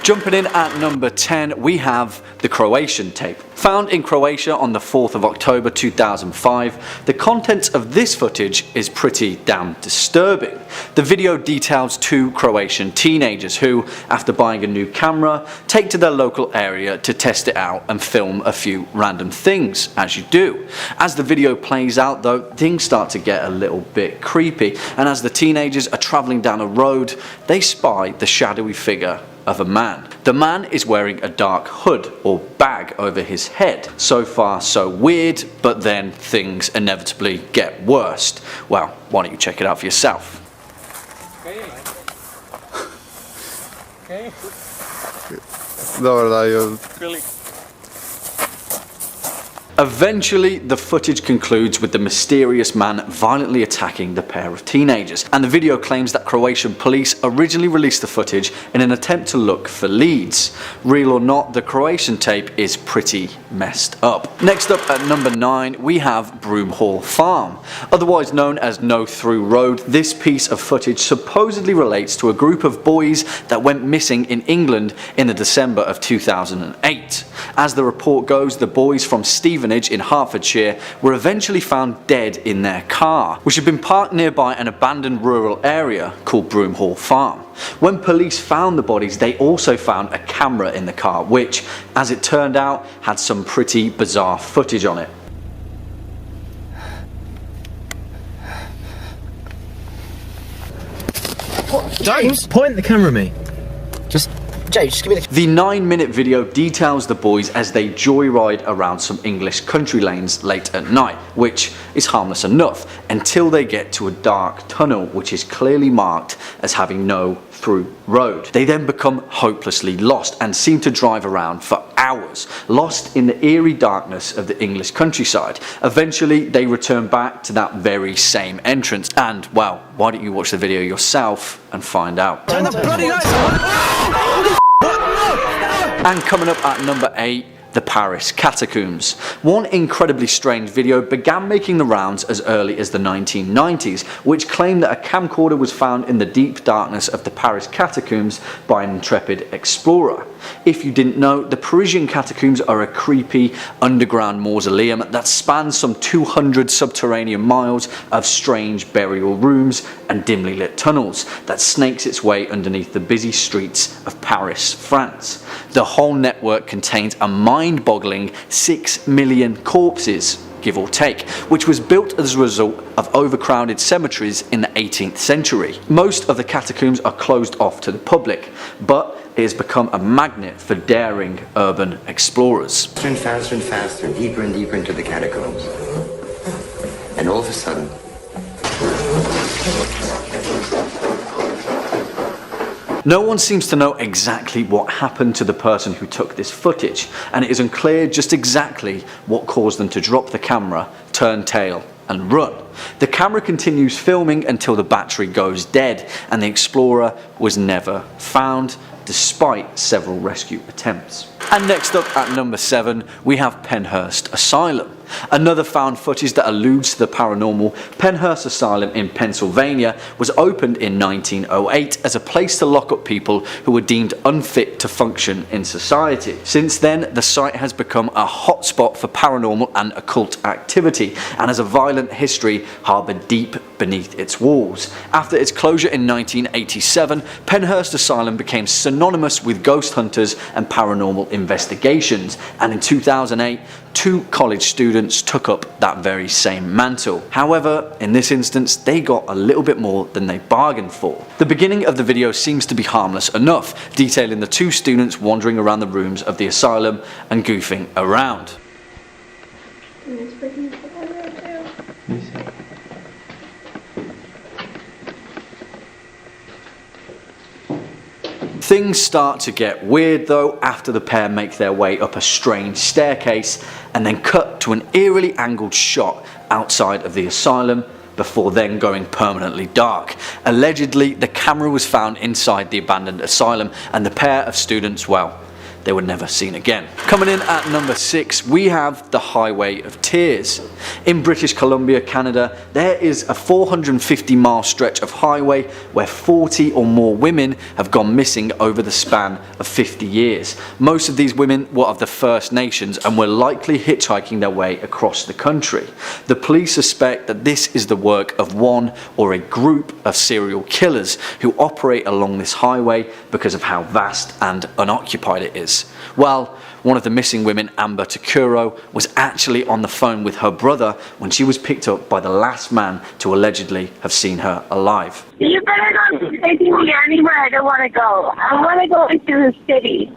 Jumping in at number 10, we have the Croatian tape. Found in Croatia on the 4th of October 2005, the contents of this footage is pretty damn disturbing. The video details two Croatian teenagers who, after buying a new camera, take to their local area to test it out and film a few random things, as you do. As the video plays out though, things start to get a little bit creepy, and as the teenagers are travelling down a road, they spy the shadowy figure of a man. The man is wearing a dark hood or bag over his head. So far so weird, but then things inevitably get worse. Well, why don't you check it out for yourself? Okay. Dobro daju. Eventually, the footage concludes with the mysterious man violently attacking the pair of teenagers, and the video claims that Croatian police originally released the footage in an attempt to look for leads. Real or not, the Croatian tape is pretty messed up. Next up at number 9, we have Broom Hall Farm. Otherwise known as No Through Road, this piece of footage supposedly relates to a group of boys that went missing in England in the December of 2008. As the report goes, the boys from Stevenage in Hertfordshire were eventually found dead in their car, which had been parked nearby an abandoned rural area called Broom Hall Farm. When police found the bodies, they also found a camera in the car, which, as it turned out, had some pretty bizarre footage on it. Don't point the camera at me. Jay, just give me The 9-minute video details the boys as they joyride around some English country lanes late at night, which is harmless enough until they get to a dark tunnel which is clearly marked as having no through road. They then become hopelessly lost and seem to drive around for hours, lost in the eerie darkness of the English countryside. Eventually they return back to that very same entrance, and well, why don't you watch the video yourself and find out. Turn the bloody lights on! And coming up at number 8, the Paris Catacombs. One incredibly strange video began making the rounds as early as the 1990s, which claimed that a camcorder was found in the deep darkness of the Paris Catacombs by an intrepid explorer. If you didn't know, the Parisian catacombs are a creepy underground mausoleum that spans some 200 subterranean miles of strange burial rooms and dimly lit tunnels that snakes its way underneath the busy streets of Paris, France. The whole network contains a mind-boggling 6 million corpses, give or take, which was built as a result of overcrowded cemeteries in the 18th century. Most of the catacombs are closed off to the public, but it has become a magnet for daring urban explorers. Faster and faster, deeper and deeper into the catacombs. And all of a sudden, no one seems to know exactly what happened to the person who took this footage, and it is unclear just exactly what caused them to drop the camera, turn tail and run. The camera continues filming until the battery goes dead, and the explorer was never found, despite several rescue attempts. And next up at number 7, we have Penhurst Asylum. Another found footage that alludes to the paranormal. Penhurst Asylum in Pennsylvania was opened in 1908 as a place to lock up people who were deemed unfit to function in society. Since then, the site has become a hotspot for paranormal and occult activity, and has a violent history harboured deep beneath its walls. After its closure in 1987, Penhurst Asylum became synonymous with ghost hunters and paranormal investigations, and in 2008, 2 college students took up that very same mantle. However, in this instance, they got a little bit more than they bargained for. The beginning of the video seems to be harmless enough, detailing the 2 students wandering around the rooms of the asylum and goofing around. Things start to get weird though after the pair make their way up a strange staircase and then cut to an eerily angled shot outside of the asylum before then going permanently dark. Allegedly, the camera was found inside the abandoned asylum, and the pair of students, well, they were never seen again. Coming in at number 6, we have the Highway of Tears. In British Columbia, Canada, there is a 450-mile stretch of highway where 40 or more women have gone missing over the span of 50 years. Most of these women were of the First Nations and were likely hitchhiking their way across the country. The police suspect that this is the work of one or a group of serial killers who operate along this highway because of how vast and unoccupied it is. Well, one of the missing women, Amber Takuro, was actually on the phone with her brother when she was picked up by the last man to allegedly have seen her alive. You better not be taking me anywhere I don't want to go. I want to go into the city.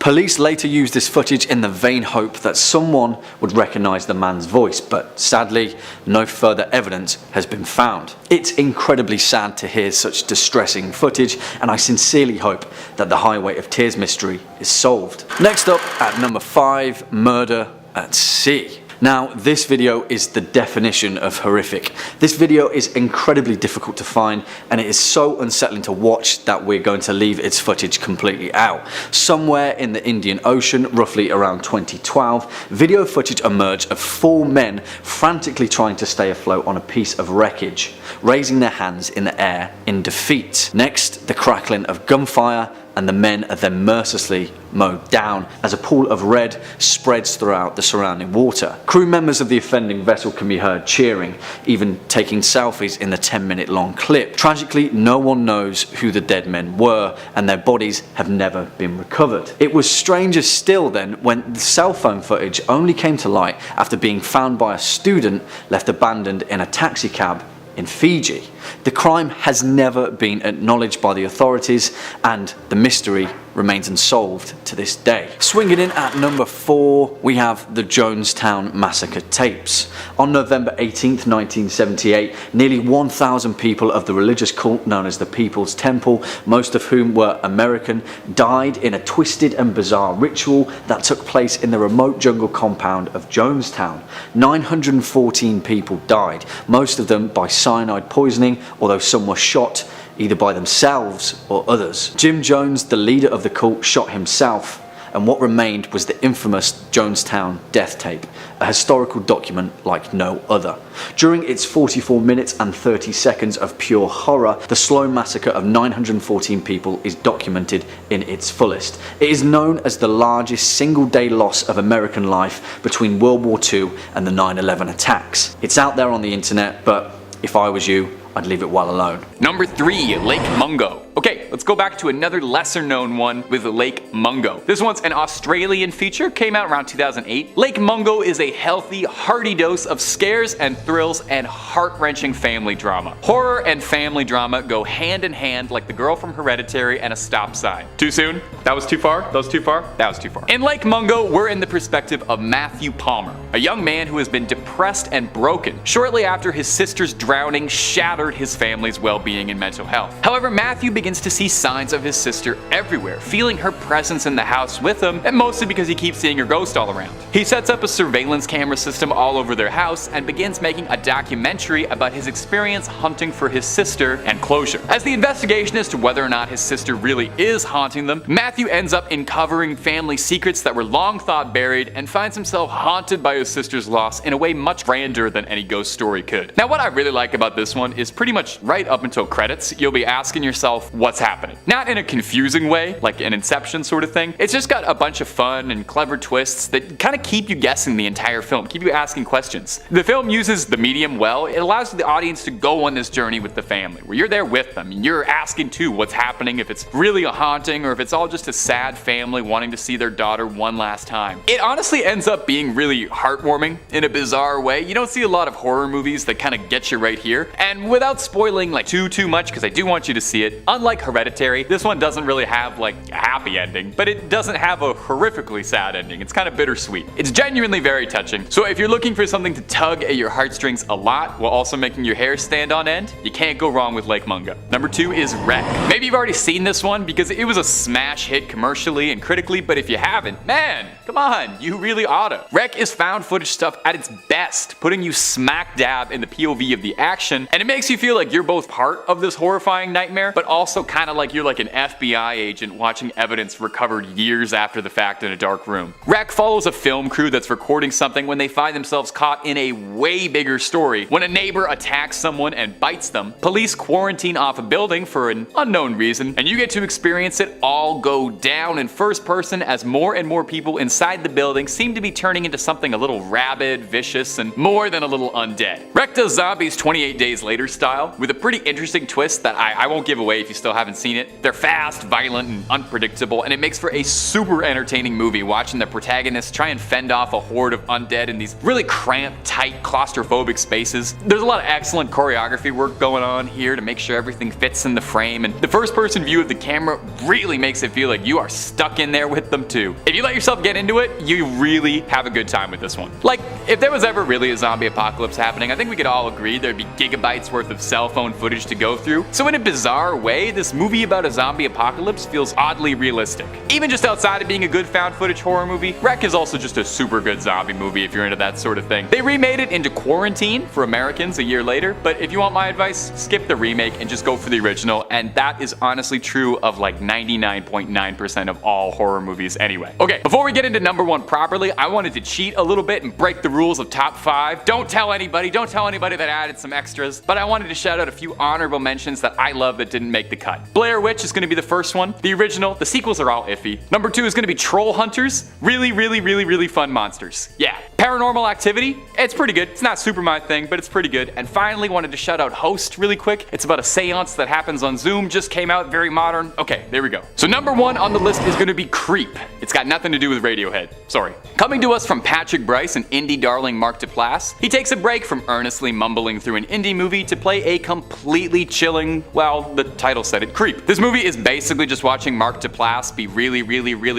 Police later used this footage in the vain hope that someone would recognise the man's voice, but sadly, no further evidence has been found. It's incredibly sad to hear such distressing footage, and I sincerely hope that the Highway of Tears mystery is solved. Next up at number 5, Murder at Sea. Now, this video is the definition of horrific. This video is incredibly difficult to find, and it is so unsettling to watch that we're going to leave its footage completely out. Somewhere in the Indian Ocean, roughly around 2012, video footage emerged of 4 men frantically trying to stay afloat on a piece of wreckage, raising their hands in the air in defeat. Next, the crackling of gunfire, and the men are then mercilessly mowed down as a pool of red spreads throughout the surrounding water. Crew members of the offending vessel can be heard cheering, even taking selfies in the 10-minute long clip. Tragically, no one knows who the dead men were, and their bodies have never been recovered. It was stranger still then when the cell phone footage only came to light after being found by a student left abandoned in a taxi cab in Fiji. The crime has never been acknowledged by the authorities, and the mystery remains unsolved to this day. Swinging in at number 4, we have the Jonestown massacre tapes. On November 18th, 1978, nearly 1,000 people of the religious cult known as the People's Temple, most of whom were American, died in a twisted and bizarre ritual that took place in the remote jungle compound of Jonestown. 914 people died, most of them by cyanide poisoning, although some were shot either by themselves or others. Jim Jones, the leader of the cult, shot himself, and what remained was the infamous Jonestown death tape, a historical document like no other. During its 44 minutes and 30 seconds of pure horror, the slow massacre of 914 people is documented in its fullest. It is known as the largest single-day loss of American life between World War II and the 9/11 attacks. It's out there on the internet, but if I was you, I'd leave it well alone. Number 3, Lake Mungo. Okay, let's go back to another lesser known one with Lake Mungo. This one's an Australian feature, came out around 2008. Lake Mungo is a healthy, hearty dose of scares and thrills and heart-wrenching family drama. Horror and family drama go hand in hand like the girl from Hereditary and a stop sign. Too soon? That was too far? That was too far? That was too far. In Lake Mungo, we're in the perspective of Matthew Palmer, a young man who has been depressed and broken shortly after his sister's drowning shattered his family's well-being and mental health. However, Matthew begins to see signs of his sister everywhere, feeling her presence in the house with him, and mostly because he keeps seeing her ghost all around. He sets up a surveillance camera system all over their house and begins making a documentary about his experience hunting for his sister and closure. As the investigation as to whether or not his sister really is haunting them, Matthew ends up uncovering family secrets that were long thought buried and finds himself haunted by his sister's loss in a way much grander than any ghost story could. Now, what I really like about this one is pretty much right up until credits, you'll be asking yourself what's happening. Not in a confusing way, like an Inception sort of thing. It's just got a bunch of fun and clever twists that kind of keep you guessing the entire film, keep you asking questions. The film uses the medium well. It allows the audience to go on this journey with the family, where you're there with them and you're asking too what's happening, if it's really a haunting or if it's all just a sad family wanting to see their daughter one last time. It honestly ends up being really heartwarming in a bizarre way. You don't see a lot of horror movies that kind of get you right here, and without spoiling like too much, because I do want you to see it, unlike Hereditary, this one doesn't really have like a happy ending, but it doesn't have a horrifically sad ending. It's kind of bittersweet. It's genuinely very touching. So if you're looking for something to tug at your heartstrings a lot while also making your hair stand on end, you can't go wrong with Lake Mungo. Number 2 is Wreck. Maybe you've already seen this one because it was a smash hit commercially and critically, but if you haven't, man, come on, you really oughta. Wreck is found footage stuff at its best, putting you smack dab in the POV of the action, and it makes you feel like you're both part of this horrifying nightmare, but also kind of of like you're like an FBI agent watching evidence recovered years after the fact in a dark room. Wreck follows a film crew that's recording something when they find themselves caught in a way bigger story. When a neighbor attacks someone and bites them, police quarantine off a building for an unknown reason, and you get to experience it all go down in first person as more and more people inside the building seem to be turning into something a little rabid, vicious, and more than a little undead. Wreck does zombies 28 Days Later style, with a pretty interesting twist that I won't give away if you still haven't seen it. They're fast, violent, and unpredictable, and it makes for a super entertaining movie watching the protagonist try and fend off a horde of undead in these really cramped, tight, claustrophobic spaces. There's a lot of excellent choreography work going on here to make sure everything fits in the frame, and the first person view of the camera really makes it feel like you are stuck in there with them too. If you let yourself get into it, you really have a good time with this one. Like, if there was ever really a zombie apocalypse happening, I think we could all agree there'd be gigabytes worth of cell phone footage to go through. So in a bizarre way, this movie about a zombie apocalypse feels oddly realistic. Even just outside of being a good found footage horror movie, Wreck is also just a super good zombie movie if you're into that sort of thing. They remade it into Quarantine for Americans a year later, but if you want my advice, skip the remake and just go for the original, and that is honestly true of like 99.9% of all horror movies anyway. Okay, before we get into number one properly, I wanted to cheat a little bit and break the rules of top 5. Don't tell anybody that I added some extras, but I wanted to shout out a few honorable mentions that I love that didn't make the cut. Blair Witch is going to be the first one. The original, the sequels are all iffy. Number 2 is going to be Troll Hunters. Really fun monsters. Yeah. Paranormal Activity, it's pretty good. It's not super my thing, but it's pretty good. And finally, wanted to shout out Host really quick. It's about a seance that happens on Zoom, just came out, very modern. Okay, there we go. So number 1 on the list is going to be Creep. It's got nothing to do with Radiohead. Sorry. Coming to us from Patrick Bryce and indie darling Mark Duplass, he takes a break from earnestly mumbling through an indie movie to play a completely chilling, well, the title said it, Creep. This movie is basically just watching Mark Duplass be really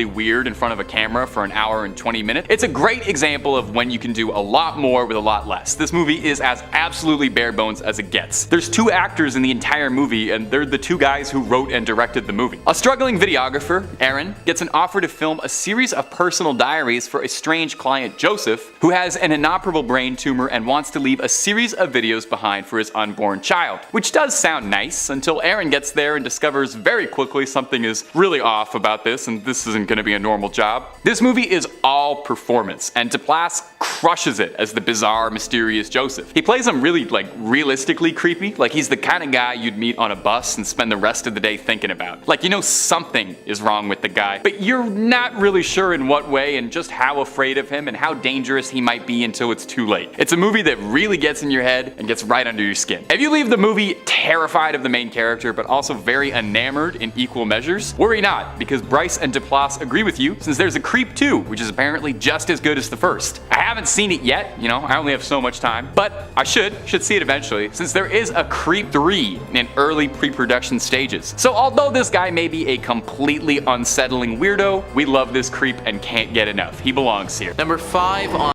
weird in front of a camera for an hour and 20 minutes. It's a great example of when you can do a lot more with a lot less. This movie is as absolutely bare bones as it gets. There's 2 actors in the entire movie, and they're the 2 guys who wrote and directed the movie. A struggling videographer, Aaron, gets an offer to film a series of personal diaries for a strange client, Joseph, who has an inoperable brain tumor and wants to leave a series of videos behind for his unborn child. Which does sound nice, until Aaron gets there and discovers very quickly something is really off about this, and this isn't going to be a normal job. This movie is all performance, and Duplass crushes it as the bizarre, mysterious Joseph. He plays him really, like, realistically creepy, like he's the kind of guy you'd meet on a bus and spend the rest of the day thinking about. Like, you know something is wrong with the guy, but you're not really sure in what way and just how afraid of him and how dangerous he might be until it's too late. It's a movie that really gets in your head and gets right under your skin. If you leave the movie terrified of the main character but also very enamored in equal measures, worry not, because Bryce and Duplass agree with you, since there's a Creep 2, which is apparently just as good as the first. I haven't seen it yet, you know, I only have so much time, but I should see it eventually, since there is a Creep 3 in early pre-production stages. So although this guy may be a completely unsettling weirdo, we love this creep and can't get enough. He belongs here. Number 5 on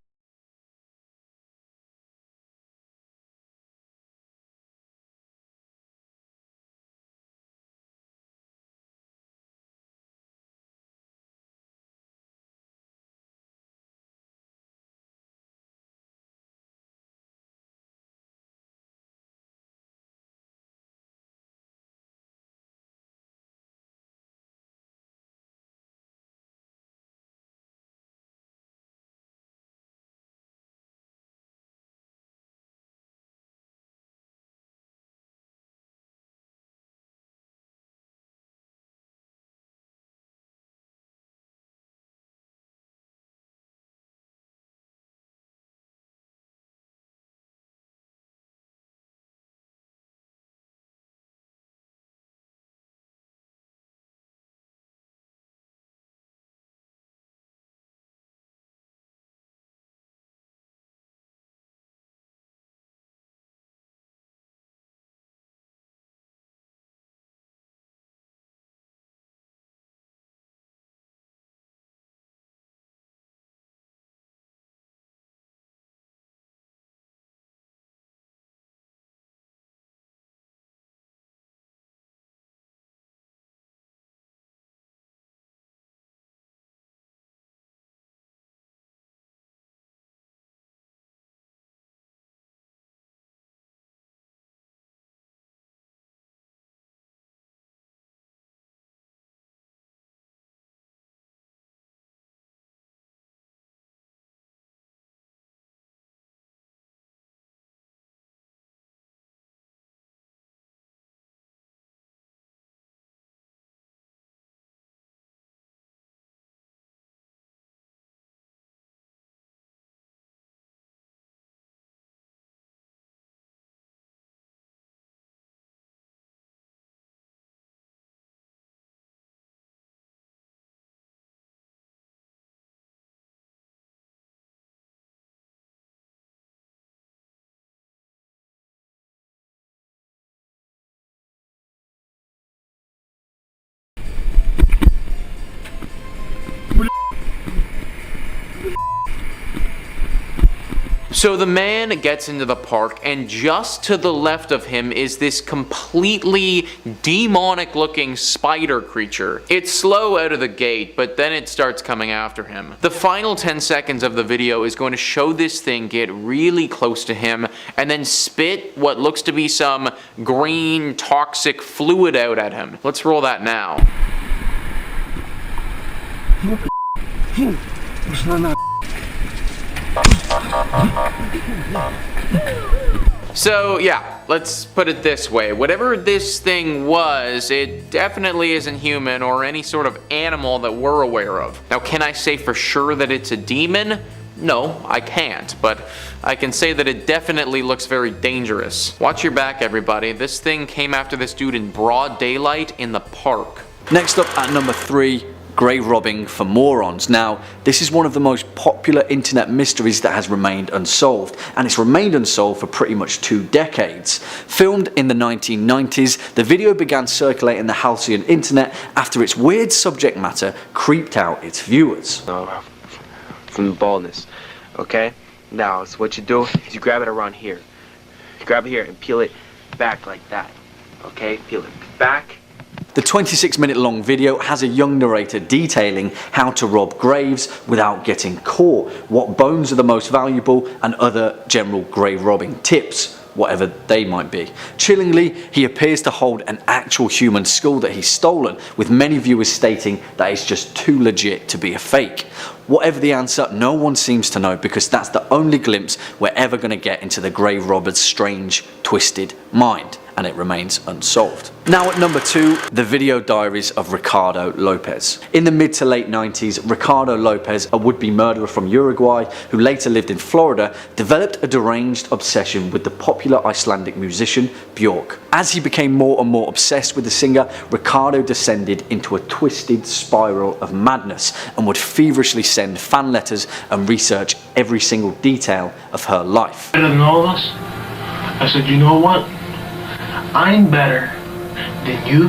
So the man gets into the park, and just to the left of him is this completely demonic looking spider creature. It's slow out of the gate, but then it starts coming after him. The final 10 seconds of the video is going to show this thing get really close to him and then spit what looks to be some green toxic fluid out at him. Let's roll that now. So yeah, let's put it this way. Whatever this thing was, it definitely isn't human or any sort of animal that we're aware of. Now, can I say for sure that it's a demon? No, I can't, but I can say that it definitely looks very dangerous. Watch your back, everybody. This thing came after this dude in broad daylight in the park. Next up at number 3, grave robbing for morons. Now, this is one of the most popular internet mysteries that has remained unsolved, and it's remained unsolved for pretty much 2 decades. Filmed in the 1990s, the video began circulating the halcyon internet after its weird subject matter creeped out its viewers. From the baldness, okay? Now, so what you do is you grab it around here. You grab it here and peel it back like that, okay? Peel it back. The 26-minute long video has a young narrator detailing how to rob graves without getting caught, what bones are the most valuable, and other general grave robbing tips, whatever they might be. Chillingly, he appears to hold an actual human skull that he's stolen, with many viewers stating that it's just too legit to be a fake. Whatever the answer, no one seems to know, because that's the only glimpse we're ever going to get into the grave robber's strange, twisted mind, and it remains unsolved. Now at number 2, the video diaries of Ricardo Lopez. In the mid to late 90s, Ricardo Lopez, a would-be murderer from Uruguay who later lived in Florida, developed a deranged obsession with the popular Icelandic musician Björk. As he became more and more obsessed with the singer, Ricardo descended into a twisted spiral of madness and would feverishly send fan letters and research every single detail of her life. Better than all of us? I said, you know what? I'm better than you.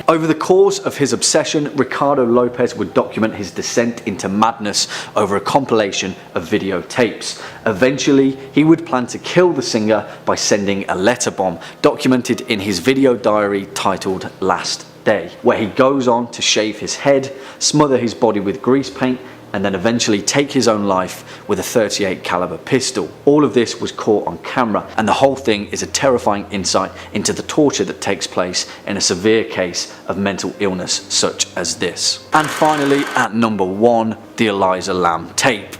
Over the course of his obsession, Ricardo Lopez would document his descent into madness over a compilation of videotapes. Eventually, he would plan to kill the singer by sending a letter bomb, documented in his video diary titled Last Day, where he goes on to shave his head, smother his body with grease paint, and then eventually take his own life with a .38 caliber pistol. All of this was caught on camera, and the whole thing is a terrifying insight into the torture that takes place in a severe case of mental illness such as this. And finally, at number 1, the Elisa Lam tape.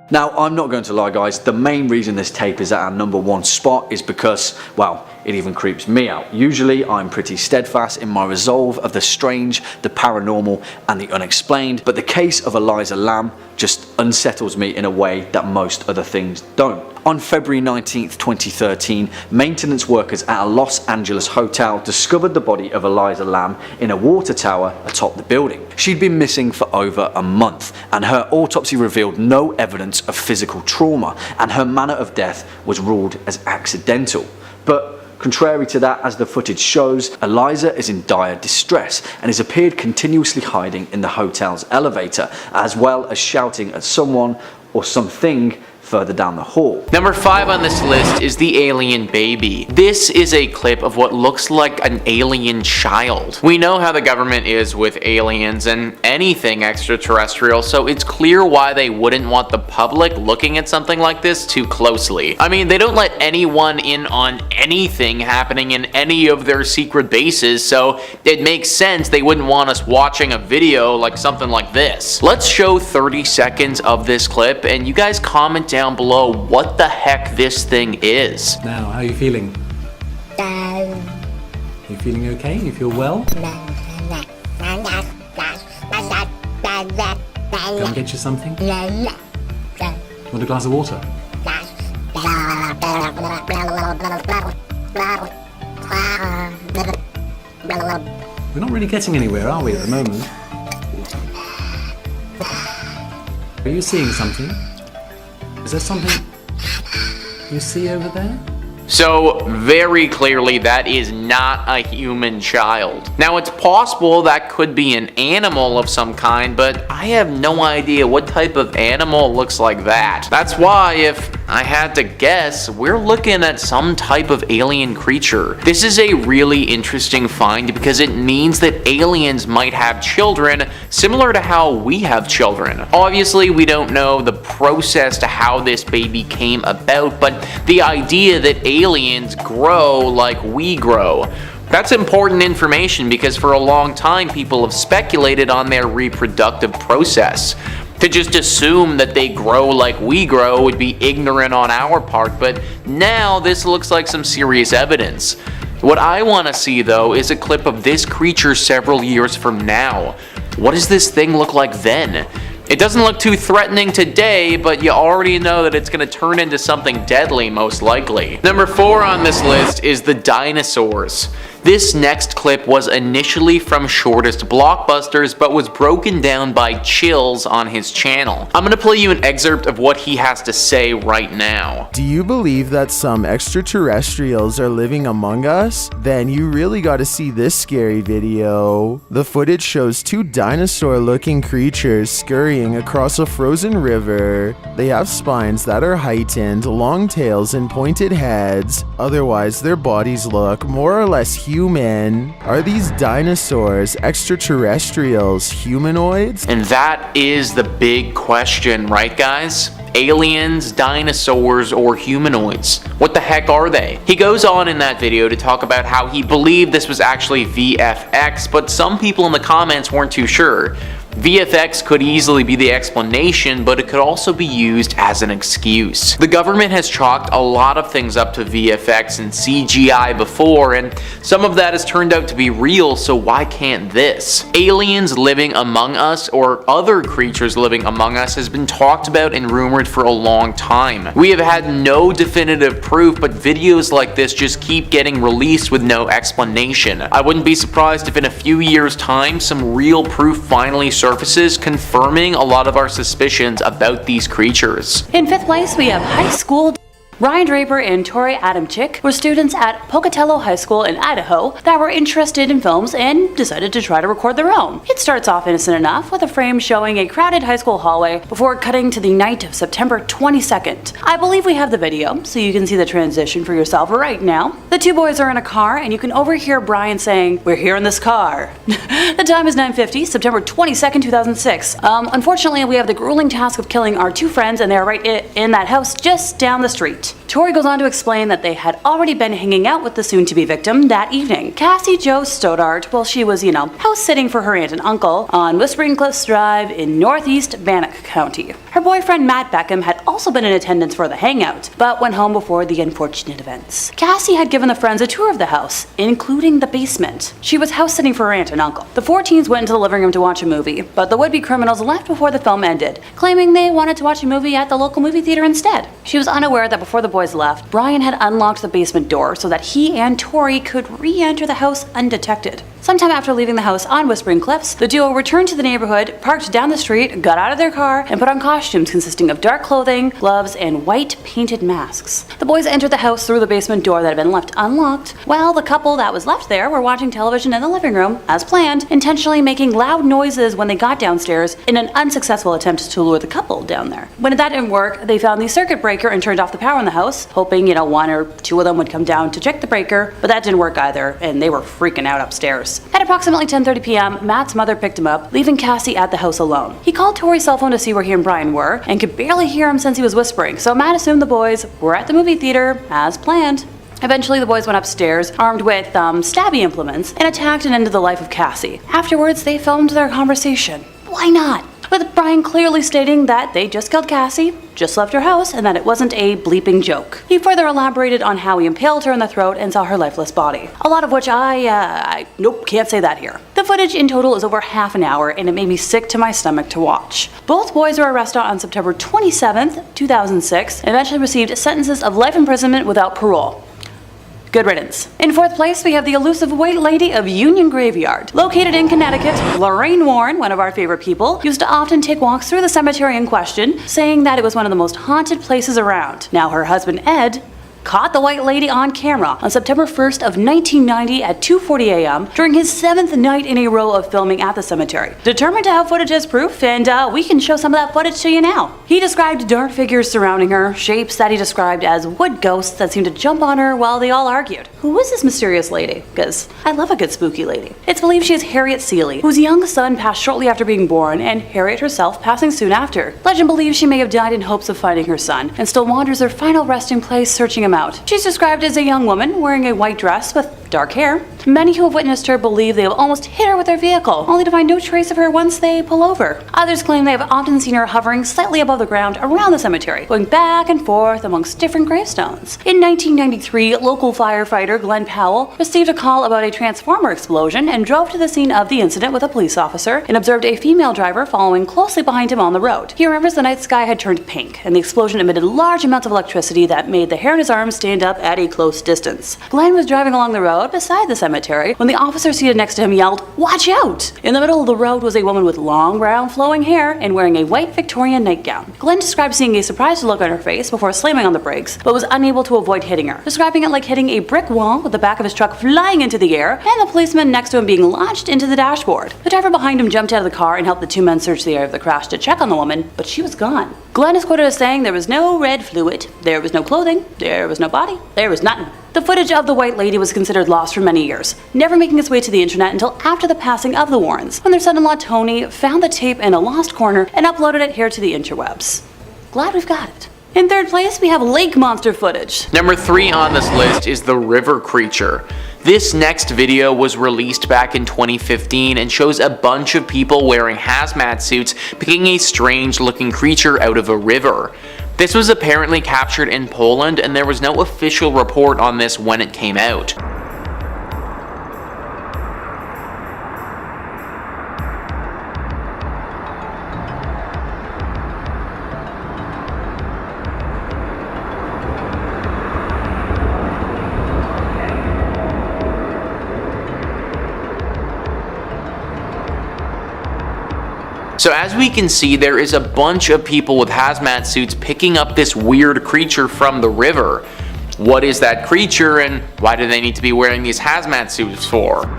Now, I'm not going to lie guys, the main reason this tape is at our number 1 spot is because, well, it even creeps me out. Usually I'm pretty steadfast in my resolve of the strange, the paranormal and the unexplained, but the case of Elisa Lam just unsettles me in a way that most other things don't. On February 19th, 2013, maintenance workers at a Los Angeles hotel discovered the body of Elisa Lam in a water tower atop the building. She'd been missing for over a month, and her autopsy revealed no evidence of physical trauma, and her manner of death was ruled as accidental. But contrary to that, as the footage shows, Elisa is in dire distress and has appeared continuously hiding in the hotel's elevator, as well as shouting at someone or something further down the hall. Number 5 on this list is the alien baby. This is a clip of what looks like an alien child. We know how the government is with aliens and anything extraterrestrial, so it's clear why they wouldn't want the public looking at something like this too closely. I mean, they don't let anyone in on anything happening in any of their secret bases, so it makes sense they wouldn't want us watching a video like something like this. Let's show 30 seconds of this clip and you guys comment down below what the heck this thing is. Now, how are you feeling? You feeling okay? You feel well? Go and get you something? Want a glass of water? We're not really getting anywhere, are we, at the moment? Are you seeing something? Is there something you see over there? So very clearly that is not a human child. Now it's possible that could be an animal of some kind, but I have no idea what type of animal looks like that. That's why, if I had to guess, we're looking at some type of alien creature. This is a really interesting find because it means that aliens might have children similar to how we have children. Obviously we don't know the process to how this baby came about, but the idea that aliens grow like we grow. That's important information because for a long time people have speculated on their reproductive process. To just assume that they grow like we grow would be ignorant on our part, but now this looks like some serious evidence. What I want to see though is a clip of this creature several years from now. What does this thing look like then? It doesn't look too threatening today, but you already know that it's going to turn into something deadly most likely. Number 4 on this list is the dinosaurs. This next clip was initially from Shortest Blockbusters, but was broken down by Chills on his channel. I'm gonna play you an excerpt of what he has to say right now. Do you believe that some extraterrestrials are living among us? Then you really gotta see this scary video. The footage shows 2 dinosaur-looking creatures scurrying across a frozen river. They have spines that are heightened, long tails, and pointed heads. Otherwise, their bodies look more or less human. Are these dinosaurs extraterrestrials, humanoids? And that is the big question, right guys? Aliens, dinosaurs, or humanoids? What the heck are they? He goes on in that video to talk about how he believed this was actually VFX, but some people in the comments weren't too sure. VFX could easily be the explanation, but it could also be used as an excuse. The government has chalked a lot of things up to VFX and CGI before, and some of that has turned out to be real, so why can't this? Aliens living among us, or other creatures living among us, has been talked about and rumored for a long time. We have had no definitive proof, but videos like this just keep getting released with no explanation. I wouldn't be surprised if in a few years' time, some real proof finally surfaces confirming a lot of our suspicions about these creatures. In 5th place, we have high school. Ryan Draper and Tori Adamczyk were students at Pocatello High School in Idaho that were interested in films and decided to try to record their own. It starts off innocent enough with a frame showing a crowded high school hallway before cutting to the night of September 22nd. I believe we have the video, so you can see the transition for yourself right now. The 2 boys are in a car and you can overhear Brian saying, "We're here in this car." The time is 9:50, September 22nd, 2006. Unfortunately, we have the grueling task of killing our 2 friends and they are right in that house just down the street. Tori goes on to explain that they had already been hanging out with the soon-to-be victim that evening. Cassie Jo Stoddard, well, she was, house sitting for her aunt and uncle on Whispering Cliffs Drive in northeast Bannock County. Her boyfriend Matt Beckham had also been in attendance for the hangout, but went home before the unfortunate events. Cassie had given the friends a tour of the house, including the basement. She was house sitting for her aunt and uncle. The 4 teens went into the living room to watch a movie, but the would-be criminals left before the film ended, claiming they wanted to watch a movie at the local movie theater instead. She was unaware that before the boys left, Brian had unlocked the basement door so that he and Tori could re-enter the house undetected. Sometime after leaving the house on Whispering Cliffs, the duo returned to the neighborhood, parked down the street, got out of their car, and put on costumes consisting of dark clothing, gloves, and white painted masks. The boys entered the house through the basement door that had been left unlocked, while the couple that was left there were watching television in the living room, as planned, intentionally making loud noises when they got downstairs in an unsuccessful attempt to lure the couple down there. When that didn't work, they found the circuit breaker and turned off the power in the house, hoping, 1 or 2 of them would come down to check the breaker, but that didn't work either, and they were freaking out upstairs. At approximately 10:30 p.m., Matt's mother picked him up, leaving Cassie at the house alone. He called Tori's cell phone to see where he and Brian were, and could barely hear him since he was whispering, so Matt assumed the boys were at the movie theater, as planned. Eventually, the boys went upstairs, armed with stabby implements, and attacked and ended the life of Cassie. Afterwards, they filmed their conversation. Why not? With Brian clearly stating that they just killed Cassie, just left her house, and that it wasn't a bleeping joke. He further elaborated on how he impaled her in the throat and saw her lifeless body. A lot of which nope, can't say that here. The footage in total is over half an hour, and it made me sick to my stomach to watch. Both boys were arrested on September 27th, 2006, and eventually received sentences of life imprisonment without parole. Good riddance. In 4th place, we have the elusive White Lady of Union Graveyard. Located in Connecticut, Lorraine Warren, one of our favorite people, used to often take walks through the cemetery in question, saying that it was one of the most haunted places around. Now her husband, Ed, caught the white lady on camera on September 1st of 1990 at 2:40 a.m. during his 7th night in a row of filming at the cemetery. Determined to have footage as proof, and we can show some of that footage to you now. He described dark figures surrounding her, shapes that he described as wood ghosts that seemed to jump on her while they all argued. Who is this mysterious lady? Because I love a good spooky lady. It's believed she is Harriet Seeley, whose young son passed shortly after being born, and Harriet herself passing soon after. Legend believes she may have died in hopes of finding her son, and still wanders their final resting place searching him out. She's described as a young woman wearing a white dress with dark hair. Many who have witnessed her believe they have almost hit her with their vehicle, only to find no trace of her once they pull over. Others claim they have often seen her hovering slightly above the ground around the cemetery, going back and forth amongst different gravestones. In 1993, local firefighter Glenn Powell received a call about a transformer explosion and drove to the scene of the incident with a police officer and observed a female driver following closely behind him on the road. He remembers the night sky had turned pink, and the explosion emitted large amounts of electricity that made the hair in his arms stand up at a close distance. Glenn was driving along the road beside the cemetery when the officer seated next to him yelled, "Watch out!" In the middle of the road was a woman with long brown flowing hair and wearing a white Victorian nightgown. Glenn described seeing a surprised look on her face before slamming on the brakes, but was unable to avoid hitting her, describing it like hitting a brick wall with the back of his truck flying into the air and the policeman next to him being launched into the dashboard. The driver behind him jumped out of the car and helped the two men search the area of the crash to check on the woman, but she was gone. Glenn is quoted as saying there was no red fluid, there was no clothing, there was no body, there was nothing. The footage of the white lady was considered lost for many years, never making its way to the internet until after the passing of the Warrens, when their son-in-law Tony found the tape in a lost corner and uploaded it here to the interwebs. Glad we've got it. In third place, we have lake monster footage. Number 3 on this list is the river creature. This next video was released back in 2015 and shows a bunch of people wearing hazmat suits picking a strange looking creature out of a river. This was apparently captured in Poland, and there was no official report on this when it came out. So as we can see, there is a bunch of people with hazmat suits picking up this weird creature from the river. What is that creature, and why do they need to be wearing these hazmat suits for?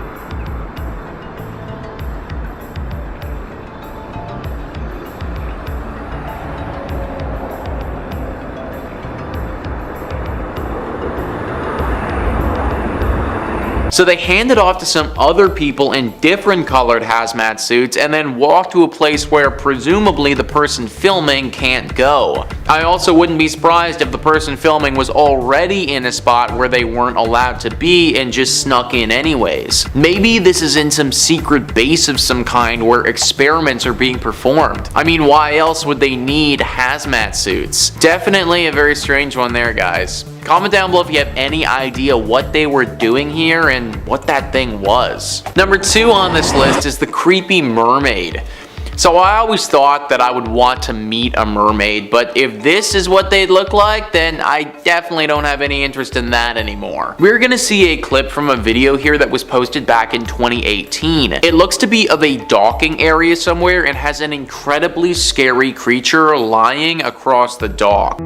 So they hand it off to some other people in different colored hazmat suits and then walk to a place where presumably the person filming can't go. I also wouldn't be surprised if the person filming was already in a spot where they weren't allowed to be and just snuck in anyways. Maybe this is in some secret base of some kind where experiments are being performed. I mean, why else would they need hazmat suits? Definitely a very strange one there, guys. Comment down below if you have any idea what they were doing here and what that thing was. Number 2 on this list is the creepy mermaid. So I always thought that I would want to meet a mermaid, but if this is what they'd look like, then I definitely don't have any interest in that anymore. We're gonna see a clip from a video here that was posted back in 2018. It looks to be of a docking area somewhere and has an incredibly scary creature lying across the dock.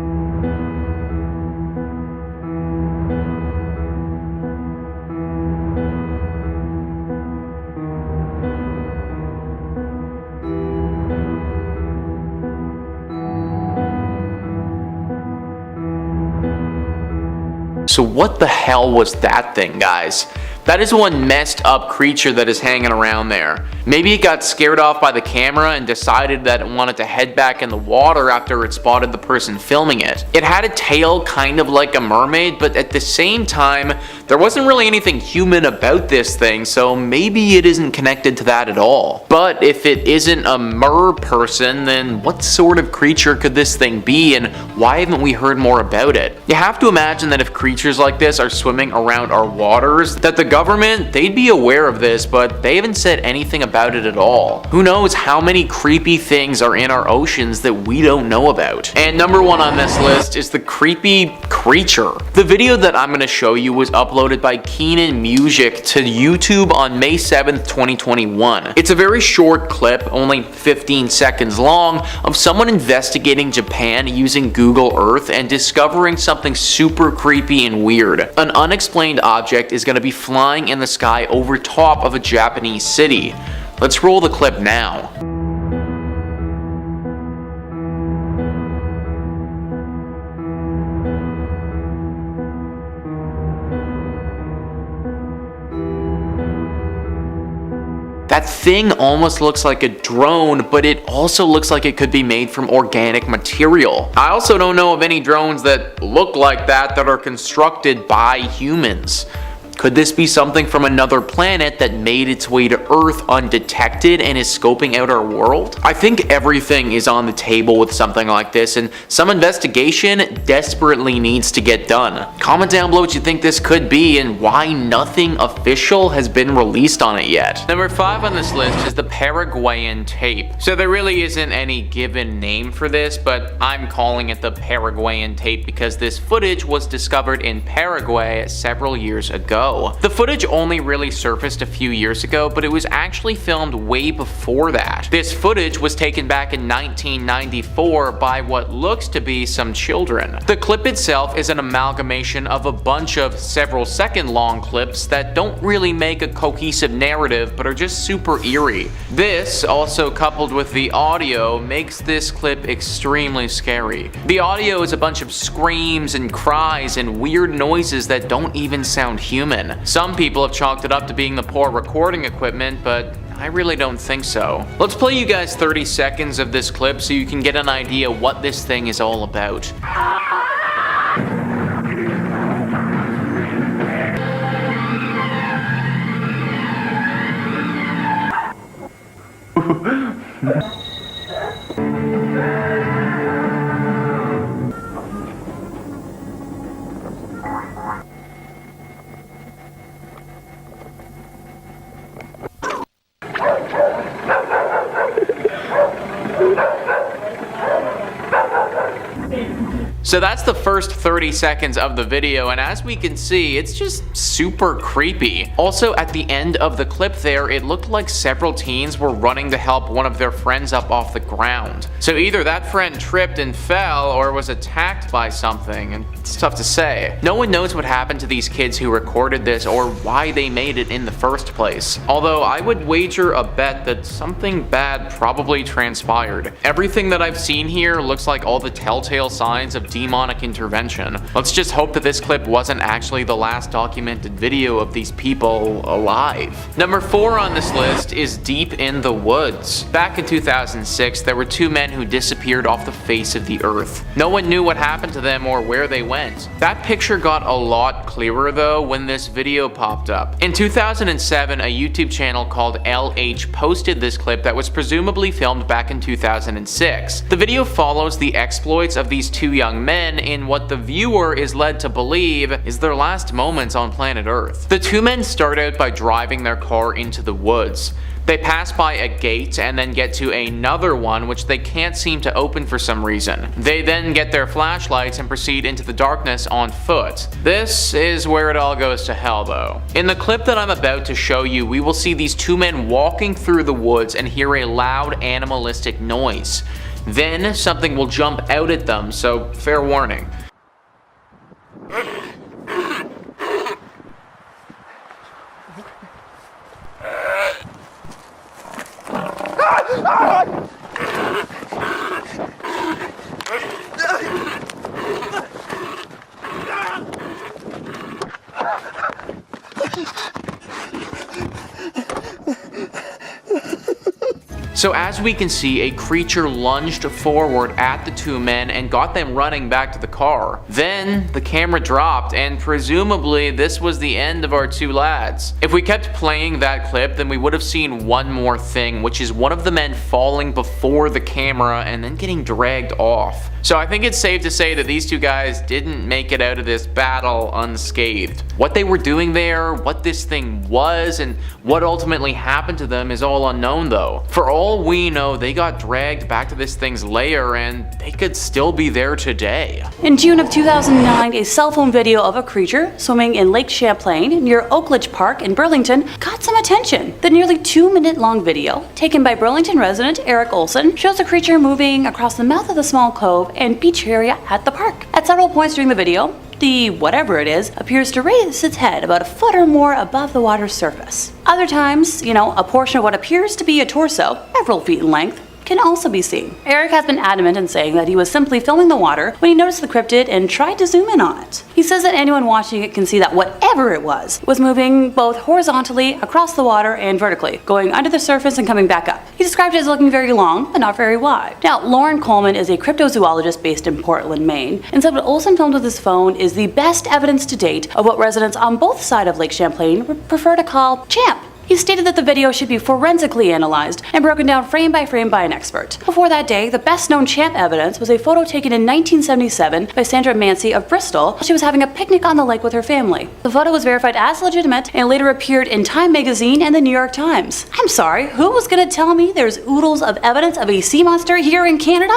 So what the hell was that thing, guys? That is one messed up creature that is hanging around there. Maybe it got scared off by the camera and decided that it wanted to head back in the water after it spotted the person filming it. It had a tail kind of like a mermaid, but at the same time, there wasn't really anything human about this thing, so maybe it isn't connected to that at all. But if it isn't a mer person, then what sort of creature could this thing be, and why haven't we heard more about it? You have to imagine that if creatures like this are swimming around our waters, that the government, they'd be aware of this, but they haven't said anything about it at all. Who knows how many creepy things are in our oceans that we don't know about. And number 1 on this list is the creepy creature. The video that I'm going to show you was uploaded by Keenan Music to YouTube on May 7th, 2021. It's a very short clip, only 15 seconds long, of someone investigating Japan using Google Earth and discovering something super creepy and weird. An unexplained object is going to be flying in the sky over top of a Japanese city. Let's roll the clip now. That thing almost looks like a drone, but it also looks like it could be made from organic material. I also don't know of any drones that look like that are constructed by humans. Could this be something from another planet that made its way to Earth undetected and is scoping out our world? I think everything is on the table with something like this, and some investigation desperately needs to get done. Comment down below what you think this could be and why nothing official has been released on it yet. Number 5 on this list is the Paraguayan tape. So there really isn't any given name for this, but I'm calling it the Paraguayan tape because this footage was discovered in Paraguay several years ago. The footage only really surfaced a few years ago, but it was actually filmed way before that. This footage was taken back in 1994 by what looks to be some children. The clip itself is an amalgamation of a bunch of several second long clips that don't really make a cohesive narrative but are just super eerie. This, also coupled with the audio, makes this clip extremely scary. The audio is a bunch of screams and cries and weird noises that don't even sound human. Some people have chalked it up to being the poor recording equipment, but I really don't think so. Let's play you guys 30 seconds of this clip so you can get an idea what this thing is all about. So that's the first 30 seconds of the video, and as we can see, it's just super creepy. Also, at the end of the clip there, it looked like several teens were running to help one of their friends up off the ground. So either that friend tripped and fell or was attacked by something, and it's tough to say. No one knows what happened to these kids who recorded this or why they made it in the first place. Although I would wager a bet that something bad probably transpired. Everything that I've seen here looks like all the telltale signs of demonic intervention. Let's just hope that this clip wasn't actually the last documented video of these people alive. Number 4 on this list is Deep in the Woods. Back in 2006, there were 2 men who disappeared off the face of the earth. No one knew what happened to them or where they went. That picture got a lot clearer though when this video popped up. In 2007, a YouTube channel called LH posted this clip that was presumably filmed back in 2006. The video follows the exploits of these 2 young men in what the viewer is led to believe is their last moments on planet Earth. The 2 men start out by driving their car into the woods. They pass by a gate and then get to another one which they can't seem to open for some reason. They then get their flashlights and proceed into the darkness on foot. This is where it all goes to hell though. In the clip that I'm about to show you, we will see these 2 men walking through the woods and hear a loud animalistic noise. Then something will jump out at them, so fair warning. So as we can see, a creature lunged forward at the 2 men and got them running back to the car. Then the camera dropped and presumably this was the end of our 2 lads. If we kept playing that clip, then we would have seen one more thing, which is one of the men falling before the camera and then getting dragged off. So I think it's safe to say that these 2 guys didn't make it out of this battle unscathed. What they were doing there, what this thing was, and what ultimately happened to them is all unknown though. For all all we know, they got dragged back to this thing's lair and they could still be there today. In June of 2009, a cell phone video of a creature swimming in Lake Champlain near Oakledge Park in Burlington caught some attention. The nearly 2-minute long video, taken by Burlington resident Eric Olson, shows a creature moving across the mouth of the small cove and beach area at the park. At several points during the video, the whatever it is appears to raise its head about a foot or more above the water's surface. Other times, a portion of what appears to be a torso, several feet in length, can also be seen. Eric has been adamant in saying that he was simply filming the water when he noticed the cryptid and tried to zoom in on it. He says that anyone watching it can see that whatever it was moving both horizontally across the water and vertically, going under the surface and coming back up. He described it as looking very long, but not very wide. Now, Lauren Coleman is a cryptozoologist based in Portland, Maine, and said what Olson filmed with his phone is the best evidence to date of what residents on both sides of Lake Champlain would prefer to call champ. He stated that the video should be forensically analyzed and broken down frame by an expert. Before that day, the best known champ evidence was a photo taken in 1977 by Sandra Mancy of Bristol while she was having a picnic on the lake with her family. The photo was verified as legitimate and later appeared in Time magazine and the New York Times. I'm sorry, who was gonna tell me there's oodles of evidence of a sea monster here in Canada?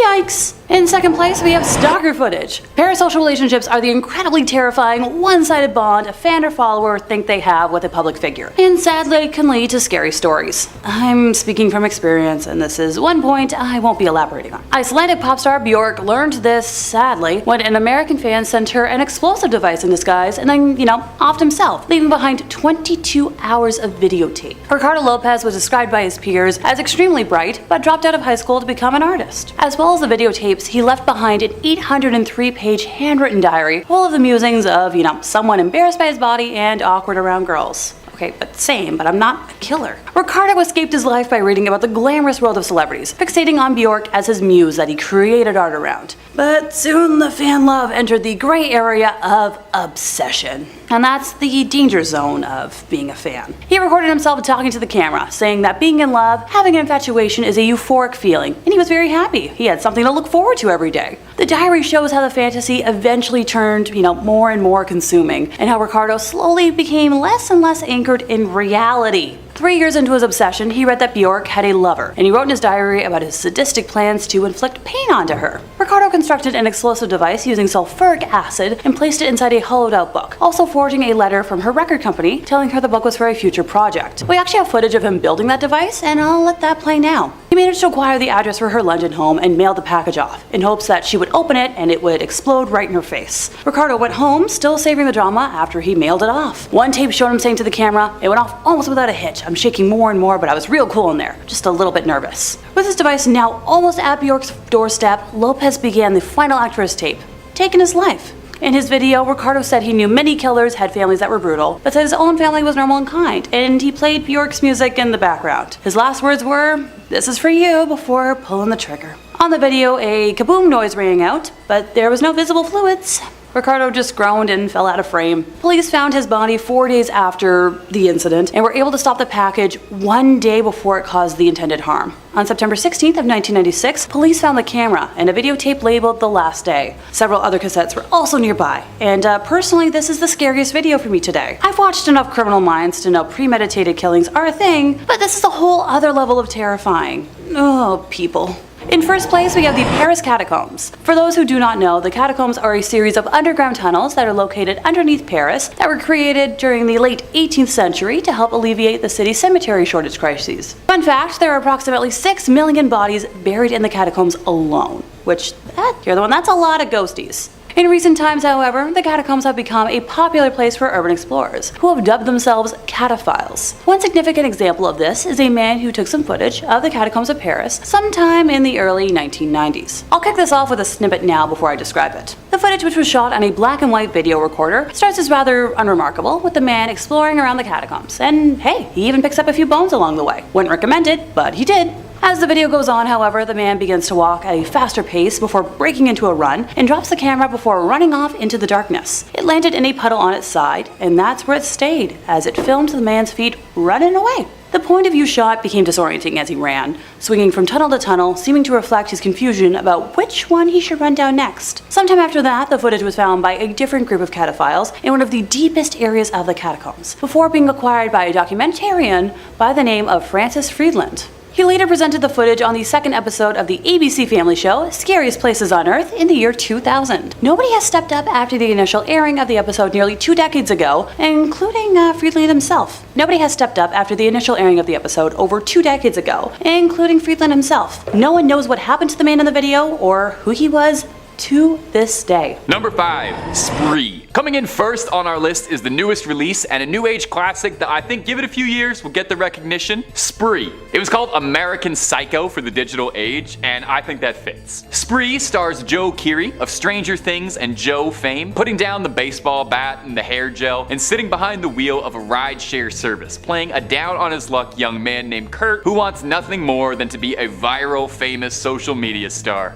Yikes! In second place, we have stalker footage. Parasocial relationships are the incredibly terrifying, one-sided bond a fan or follower think they have with a public figure, and sadly can lead to scary stories. I'm speaking from experience, and this is one point I won't be elaborating on. Icelandic pop star Björk learned this, sadly, when an American fan sent her an explosive device in disguise and then, offed himself, leaving behind 22 hours of videotape. Ricardo Lopez was described by his peers as extremely bright, but dropped out of high school to become an artist. As well as the videotapes, he left behind an 803-page handwritten diary full of the musings of, someone embarrassed by his body and awkward around girls. Okay, but I'm not a killer. Ricardo escaped his life by reading about the glamorous world of celebrities, fixating on Björk as his muse that he created art around. But soon the fan love entered the gray area of obsession. And that's the danger zone of being a fan. He recorded himself talking to the camera, saying that being in love, having an infatuation is a euphoric feeling, and he was very happy. He had something to look forward to every day. The diary shows how the fantasy eventually turned, more and more consuming, and how Ricardo slowly became less and less anchored in reality. 3 years into his obsession, he read that Björk had a lover, and he wrote in his diary about his sadistic plans to inflict pain onto her. Ricardo constructed an explosive device using sulfuric acid and placed it inside a hollowed-out book, also forging a letter from her record company telling her the book was for a future project. We actually have footage of him building that device, and I'll let that play now. He managed to acquire the address for her London home and mailed the package off, in hopes that she would open it and it would explode right in her face. Ricardo went home, still savoring the drama after he mailed it off. One tape showed him saying to the camera, "It went off almost without a hitch. I'm shaking more and more, but I was real cool in there, just a little bit nervous." With his device now almost at Björk's doorstep, Lopez began the final act for his tape, taking his life. In his video, Ricardo said he knew many killers had families that were brutal, but said his own family was normal and kind, and he played Björk's music in the background. His last words were, "This is for you," before pulling the trigger. On the video, a kaboom noise rang out, but there was no visible fluids. Ricardo just groaned and fell out of frame. Police found his body 4 days after the incident and were able to stop the package 1 day before it caused the intended harm. On September 16th of 1996, police found the camera and a videotape labeled "The Last Day." Several other cassettes were also nearby, and personally, this is the scariest video for me today. I've watched enough Criminal Minds to know premeditated killings are a thing, but this is a whole other level of terrifying. Oh, people. In first place, we have the Paris Catacombs. For those who do not know, the Catacombs are a series of underground tunnels that are located underneath Paris that were created during the late 18th century to help alleviate the city's cemetery shortage crises. Fun fact, there are approximately 6 million bodies buried in the catacombs alone, which, that's a lot of ghosties. In recent times, however, the catacombs have become a popular place for urban explorers, who have dubbed themselves cataphiles. One significant example of this is a man who took some footage of the catacombs of Paris sometime in the early 1990s. I'll kick this off with a snippet now before I describe it. The footage, which was shot on a black and white video recorder, starts as rather unremarkable, with the man exploring around the catacombs. And hey, he even picks up a few bones along the way. Wouldn't recommend it, but he did. As the video goes on, however, the man begins to walk at a faster pace before breaking into a run and drops the camera before running off into the darkness. It landed in a puddle on its side, and that's where it stayed as it filmed the man's feet running away. The point of view shot became disorienting as he ran, swinging from tunnel to tunnel, seeming to reflect his confusion about which one he should run down next. Sometime after that, the footage was found by a different group of cataphiles in one of the deepest areas of the catacombs, before being acquired by a documentarian by the name of Francis Friedland. He later presented the footage on the second episode of the ABC Family Show, Scariest Places on Earth, in the year 2000. Nobody has stepped up after the initial airing of the episode nearly 2 decades ago, including Friedland himself. Nobody has stepped up after the initial airing of the episode over 2 decades ago, including Friedland himself. No one knows what happened to the man in the video or who he was to this day. Number 5, Spree. Coming in first on our list is the newest release and a new age classic that I think give it a few years will get the recognition, Spree. It was called American Psycho for the digital age, and I think that fits. Spree stars Joe Keery of Stranger Things and Joe fame, putting down the baseball bat and the hair gel and sitting behind the wheel of a rideshare service, playing a down on his luck young man named Kurt who wants nothing more than to be a viral famous social media star.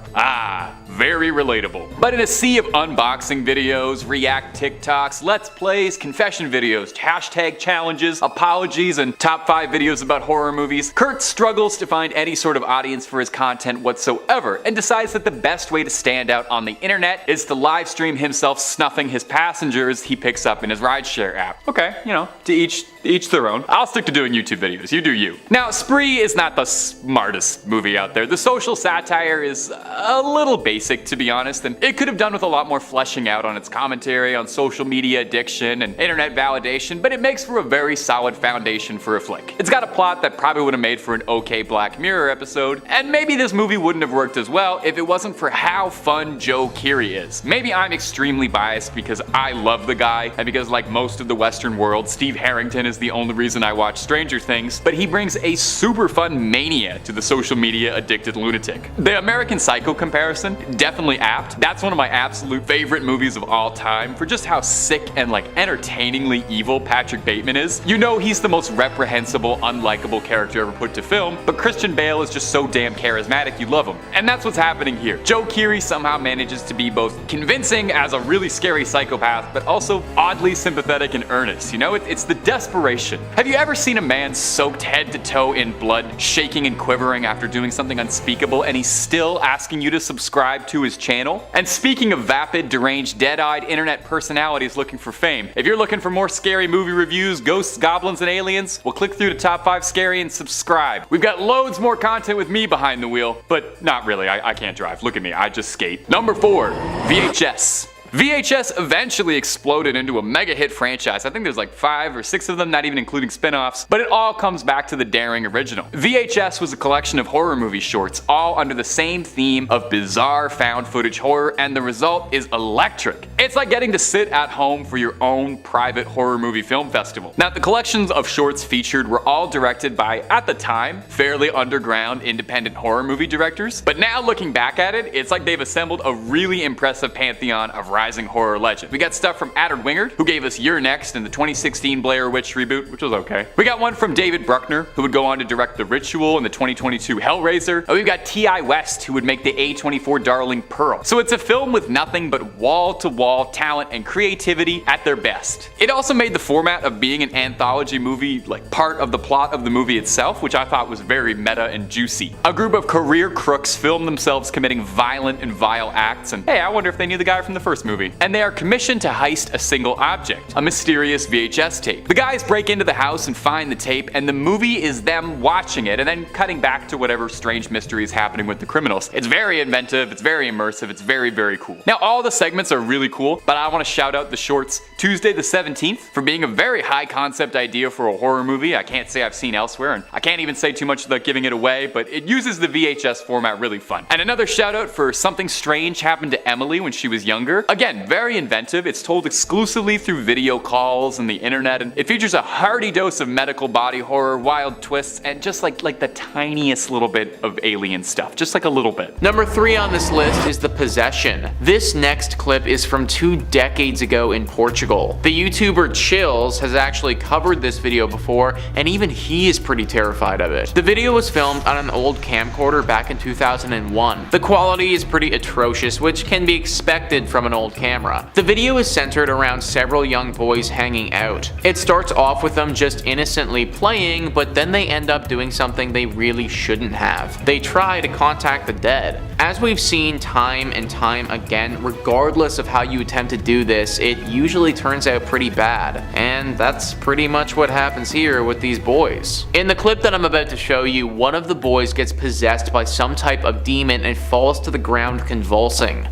Very relatable. But in a sea of unboxing videos, react TikToks, let's plays, confession videos, hashtag challenges, apologies, and top 5 videos about horror movies, Kurt struggles to find any sort of audience for his content whatsoever and decides that the best way to stand out on the internet is to live stream himself snuffing his passengers he picks up in his rideshare app. Okay, to each their own. I'll stick to doing YouTube videos, you do you. Now, Spree is not the smartest movie out there. The social satire is a little basic, to be honest, and it could have done with a lot more fleshing out on its commentary on social media addiction and internet validation, but it makes for a very solid foundation for a flick. It's got a plot that probably would have made for an okay Black Mirror episode, and maybe this movie wouldn't have worked as well if it wasn't for how fun Joe Keery is. Maybe I'm extremely biased because I love the guy, and because like most of the Western world, Steve Harrington is the only reason I watch Stranger Things, but he brings a super fun mania to the social media addicted lunatic. The American Psycho comparison, definitely apt. That's one of my absolute favorite movies of all time for just how sick and entertainingly evil Patrick Bateman is. He's the most reprehensible, unlikable character ever put to film, but Christian Bale is just so damn charismatic you love him. And that's what's happening here. Joe Keery somehow manages to be both convincing as a really scary psychopath, but also oddly sympathetic and earnest. It's the desperation. Have you ever seen a man soaked head to toe in blood, shaking and quivering after doing something unspeakable, and he's still asking you to subscribe to his channel? And speaking of vapid, deranged, dead-eyed internet personalities looking for fame, if you're looking for more scary movie reviews, ghosts, goblins, and aliens, well, click through to Top 5 Scary and subscribe. We've got loads more content with me behind the wheel, but not really, I can't drive. Look at me, I just skate. Number 4, VHS. VHS eventually exploded into a mega hit franchise. I think there's 5 or 6 of them, not even including spin-offs, but it all comes back to the daring original. VHS was a collection of horror movie shorts, all under the same theme of bizarre found footage horror, and the result is electric. It's like getting to sit at home for your own private horror movie film festival. Now, the collections of shorts featured were all directed by, at the time, fairly underground independent horror movie directors, but now looking back at it, it's like they've assembled a really impressive pantheon of rising horror legends. We got stuff from Adder Wingard, who gave us You're Next in the 2016 Blair Witch reboot, which was okay. We got one from David Bruckner, who would go on to direct The Ritual in the 2022 Hellraiser. And we've got T.I. West, who would make the A24 darling Pearl. So it's a film with nothing but wall-to-wall talent and creativity at their best. It also made the format of being an anthology movie part of the plot of the movie itself, which I thought was very meta and juicy. A group of career crooks film themselves committing violent and vile acts, and hey, I wonder if they knew the guy from the first movie. And they are commissioned to heist a single object, a mysterious VHS tape. The guys break into the house and find the tape, and the movie is them watching it and then cutting back to whatever strange mystery is happening with the criminals. It's very inventive, it's very immersive, it's very, very cool. Now, all the segments are really cool, but I want to shout out the shorts Tuesday the 17th for being a very high concept idea for a horror movie I can't say I've seen elsewhere, and I can't even say too much without giving it away, but it uses the VHS format really fun. And another shout out for Something Strange Happened to Emily when she was younger. Again, Again, very inventive. It's told exclusively through video calls and the internet, and it features a hearty dose of medical body horror, wild twists, and just like the tiniest little bit of alien stuff. Just like a little bit. Number 3 on this list is The Possession. This next clip is from 2 decades ago in Portugal. The YouTuber Chills has actually covered this video before, and even he is pretty terrified of it. The video was filmed on an old camcorder back in 2001. The quality is pretty atrocious, which can be expected from an old camera. The video is centered around several young boys hanging out. It starts off with them just innocently playing, but then they end up doing something they really shouldn't have. They try to contact the dead. As we've seen time and time again, regardless of how you attempt to do this, it usually turns out pretty bad. And that's pretty much what happens here with these boys. In the clip that I'm about to show you, one of the boys gets possessed by some type of demon and falls to the ground convulsing.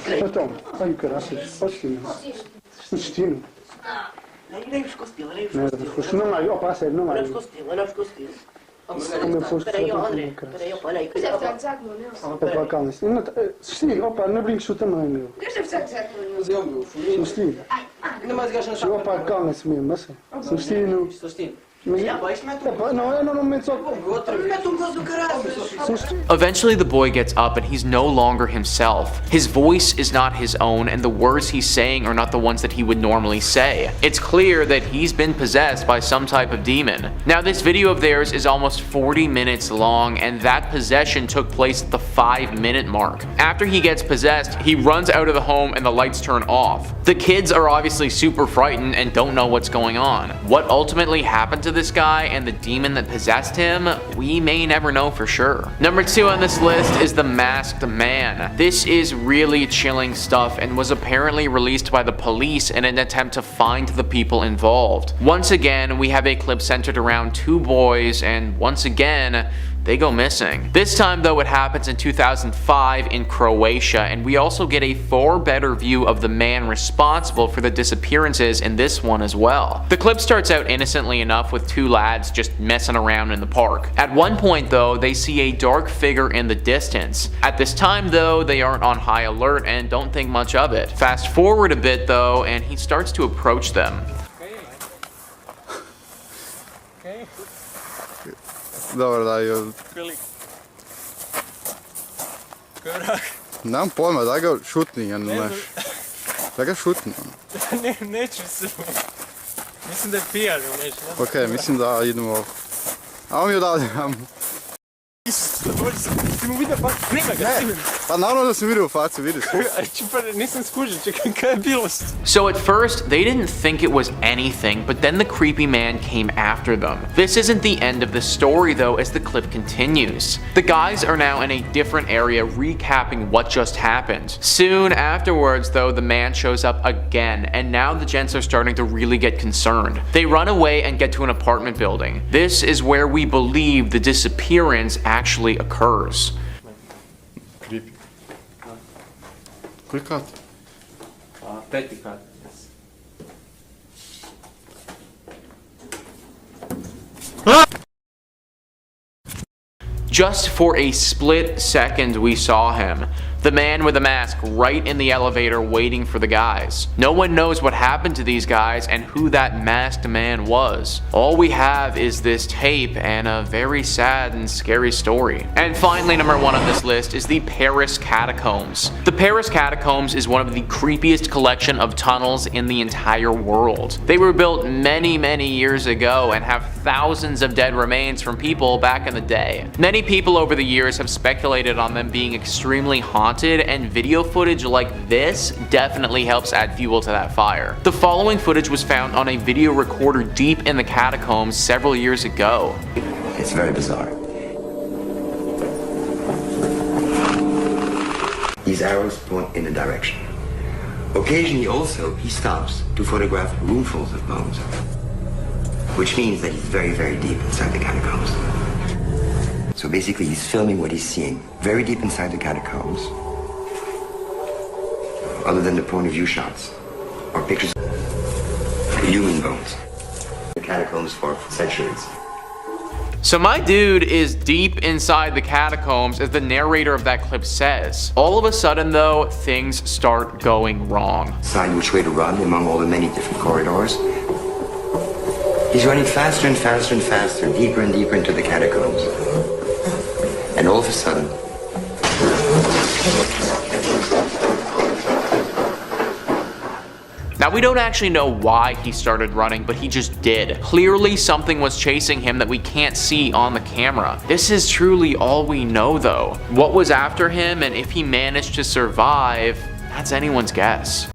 Então, ai caraças, destino. Nem vos conseguiu, nem vos Merda, foste, não mais, opa, sério, não mais. Não vos conseguiu. Como eu foste, Espera aí, André, espera aí, olha aí. Mas deve estar desado, não é? Opa, calma, destino, opa, não brinques tu também, meu. Deve estar desado, não é? Mas eu, meu filho. Destino. Ainda mais gajo não sabe. Opa, calma-se mesmo, assim. Destino. Destino. Eventually the boy gets up and he's no longer himself. His voice is not his own and the words he's saying are not the ones that he would normally say. It's clear that he's been possessed by some type of demon. Now this video of theirs is almost 40 minutes long and that possession took place at the 5-minute mark. After he gets possessed, he runs out of the home and the lights turn off. The kids are obviously super frightened and don't know what's going on. What ultimately happened to this guy and the demon that possessed him, we may never know for sure. Number 2 on this list is The Masked Man. This is really chilling stuff and was apparently released by the police in an attempt to find the people involved. Once again, we have a clip centered around 2 boys, and once again, they go missing. This time though it happens in 2005 in Croatia, and we also get a far better view of the man responsible for the disappearances in this one as well. The clip starts out innocently enough with 2 lads just messing around in the park. At one point though, they see a dark figure in the distance. At this time though, they aren't on high alert and don't think much of it. Fast forward a bit though, and he starts to approach them. Dobro, daj ga. Nemam pojma, daj ga šutni, ja ne znaš. Daj ga šutni. Neću se. Mislim da je pijan, umeš. Okej, mislim da idemo. Ajmo mi odavde, ajmo. Ti mu vidio facu? Snima ga, snima. Pa naravno da sam vidio facu, vidiš. Nisam skužio, čekaj, kaj je bilo? So at first, they didn't think it was anything, but then the creepy man came after them. This isn't the end of the story though, as the clip continues. The guys are now in a different area recapping what just happened. Soon afterwards though, the man shows up again, and now the gents are starting to really get concerned. They run away and get to an apartment building. This is where we believe the disappearance actually occurs. Creepy. Koji kat? 5. kat. Just for a split second we saw him. The man with the mask right in the elevator waiting for the guys. No one knows what happened to these guys and who that masked man was. All we have is this tape and a very sad and scary story. And finally, number 1 on this list is the Paris Catacombs. The Paris Catacombs is one of the creepiest collection of tunnels in the entire world. They were built many years ago and have thousands of dead remains from people back in the day. Many people over the years have speculated on them being extremely haunted, and video footage like this definitely helps add fuel to that fire. The following footage was found on a video recorder deep in the catacombs several years ago. It's very bizarre. These arrows point in a direction. Occasionally also, he stops to photograph roomfuls of bones, which means that he's very deep inside the catacombs. So basically, he's filming what he's seeing very deep inside the catacombs, other than the point of view shots or pictures of human bones. The catacombs for centuries. So my dude is deep inside the catacombs, as the narrator of that clip says. All of a sudden though, things start going wrong. Decide which way to run among all the many different corridors. He's running faster and faster and faster, deeper and deeper into the catacombs. And all of a sudden, now we don't actually know why he started running, but he just did. Clearly something was chasing him that we can't see on the camera. This is truly all we know though. What was after him and if he managed to survive, that's anyone's guess.